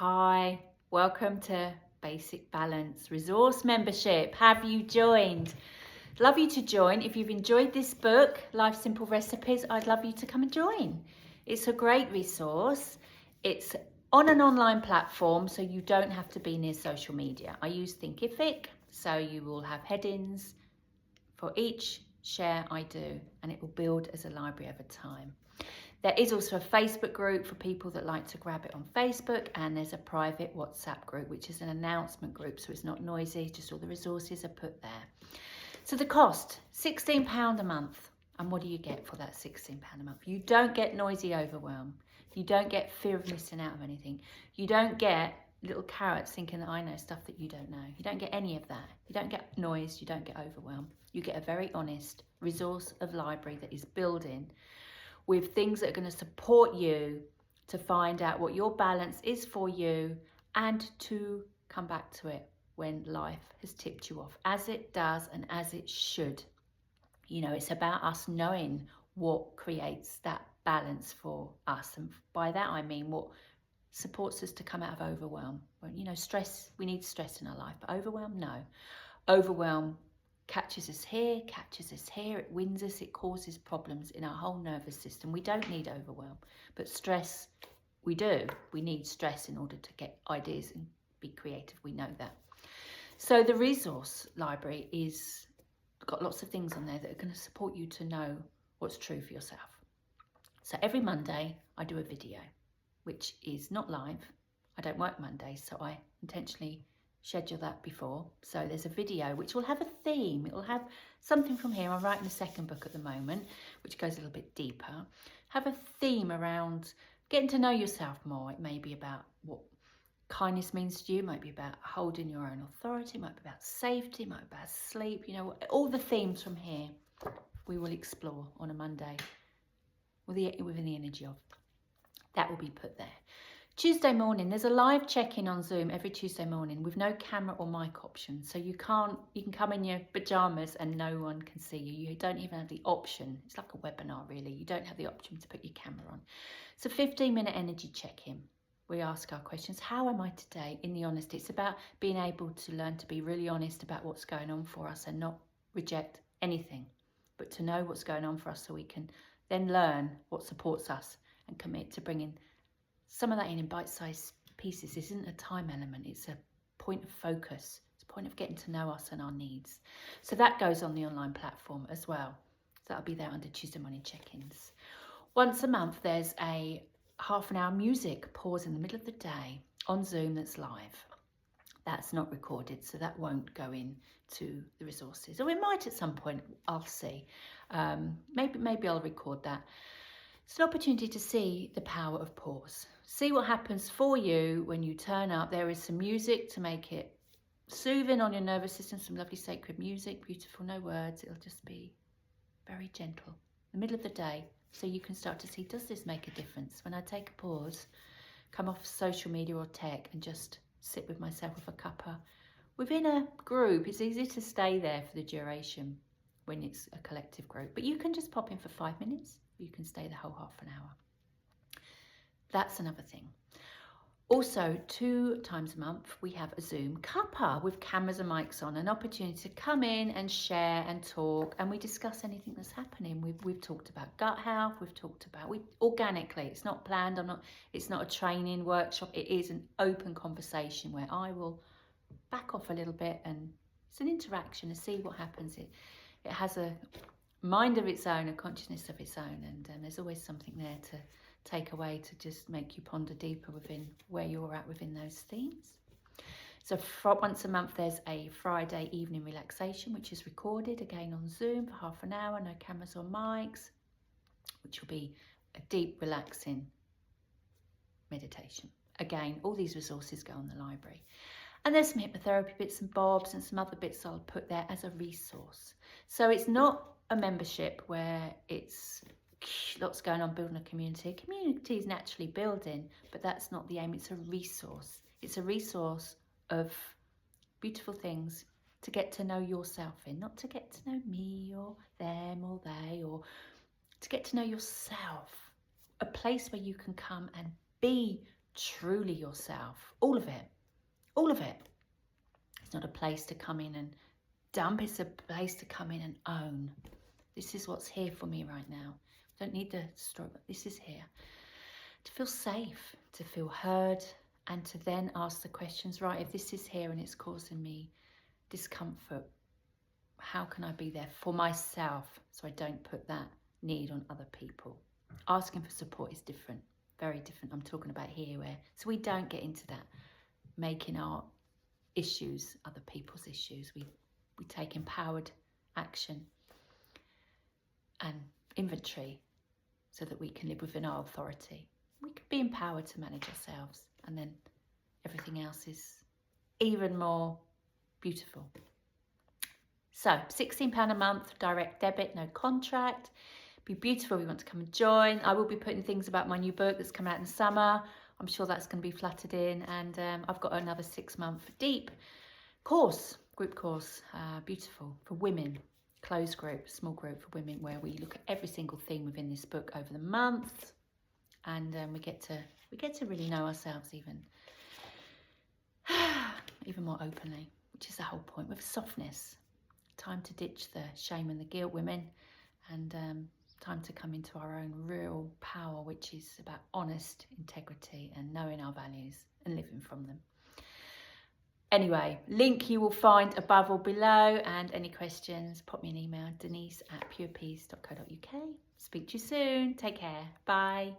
Hi, welcome to Basic Balance Resource Membership. Have you joined? Love you to join. If you've enjoyed this book, Life Simple Recipes, I'd love you to come and join. It's a great resource. It's on an online platform, so you don't have to be near social media. I use Thinkific, so you will have headings for each share I do, and it will build as a library over time. There is also a Facebook group for people that like to grab it on Facebook, and there's a private WhatsApp group, which is an announcement group, so it's not noisy, just all the resources are put there. So the cost, £16 a month. And what do you get for that £16 a month? You don't get noisy overwhelm. You don't get fear of missing out of anything. You don't get little carrots thinking that I know stuff that you don't know. You don't get any of that. You don't get noise, you don't get overwhelm. You get a very honest resource of library that is building with things that are going to support you to find out what your balance is for you and to come back to it when life has tipped you off, as it does and as it should. You know, it's about us knowing what creates that balance for us. And by that, I mean what supports us to come out of overwhelm. You know, stress, we need stress in our life, but overwhelm, no. Overwhelm catches us here, it wins us, it causes problems in our whole nervous system. We don't need overwhelm, but stress, we do. We need stress in order to get ideas and be creative, we know that. So the resource library is got lots of things on there that are going to support you to know what's true for yourself. So every Monday I do a video, which is not live. I don't work Mondays, so I intentionally schedule that before. So there's a video which will have a theme. It will have something from here. I'm writing a second book at the moment, which goes a little bit deeper. Have a theme around getting to know yourself more. It may be about what kindness means to you. It might be about holding your own authority. It might be about safety. It might be about sleep. You know, all the themes from here we will explore on a Monday within the energy of. That will be put there. Tuesday morning, there's a live check-in on Zoom every Tuesday morning with no camera or mic option. So you can come in your pajamas and no one can see you. You don't even have the option. It's like a webinar, really. You don't have the option to put your camera on. It's a 15-minute energy check-in. We ask our questions. How am I today? In the honesty. It's about being able to learn to be really honest about what's going on for us and not reject anything, but to know what's going on for us so we can then learn what supports us and commit to bringing some of that in bite-sized pieces. This isn't a time element, it's a point of focus. It's a point of getting to know us and our needs. So that goes on the online platform as well. So that'll be there under Tuesday morning check-ins. Once a month, there's a half-an-hour music pause in the middle of the day on Zoom that's live. That's not recorded, so that won't go in to the resources. Or it might at some point, I'll see. Maybe I'll record that. It's an opportunity to see the power of pause. See what happens for you when you turn up. There is some music to make it soothing on your nervous system, some lovely sacred music, beautiful, no words. It'll just be very gentle in the middle of the day, so you can start to see, does this make a difference? When I take a pause, come off social media or tech and just sit with myself with a cuppa. Within a group, it's easy to stay there for the duration when it's a collective group, but you can just pop in for 5 minutes. You can stay the whole half an hour. That's another thing. Also, 2 times a month, we have a Zoom cuppa with cameras and mics on, an opportunity to come in and share and talk, and we discuss anything that's happening. We've talked about gut health, we've talked about, organically, it's not planned, it's not a training workshop, it is an open conversation where I will back off a little bit, and it's an interaction to see what happens. It has a mind of its own, a consciousness of its own, and there's always something there to take away to just make you ponder deeper within where you're at within those themes. So once a month there's a Friday evening relaxation, which is recorded again on Zoom for half an hour, no cameras or mics, which will be a deep relaxing meditation. Again, all these resources go on the library. And there's some hypnotherapy bits and bobs and some other bits I'll put there as a resource. So it's not a membership where it's lots going on building a community. A community is naturally building, but that's not the aim. It's a resource. It's a resource of beautiful things to get to know yourself in, not to get to know me or them or they, or to get to know yourself. A place where you can come and be truly yourself. All of it. All of it. It's not a place to come in and dump. It's a place to come in and own. This is what's here for me right now. I don't need the story, but this is here. To feel safe, to feel heard, and to then ask the questions, right, if this is here and it's causing me discomfort, how can I be there for myself so I don't put that need on other people? Asking for support is different, very different. I'm talking about here where, so we don't get into that, making our issues other people's issues. We take empowered action and inventory so that we can live within our authority. We can be empowered to manage ourselves, and then everything else is even more beautiful. So £16 a month, direct debit, no contract. Be beautiful if you want to come and join. I will be putting things about my new book that's coming out in the summer. I'm sure that's going to be flattered in, and I've got another 6-month deep course, group course, beautiful, for women, closed group, small group for women, where we look at every single theme within this book over the month, and we get to really know ourselves even more openly, which is the whole point, with softness. Time to ditch the shame and the guilt, women, and time to come into our own real power, which is about honest integrity and knowing our values and living from them. Anyway, link you will find above or below, and any questions, pop me an email, denise@purepeace.co.uk. Speak to you soon. Take care. Bye.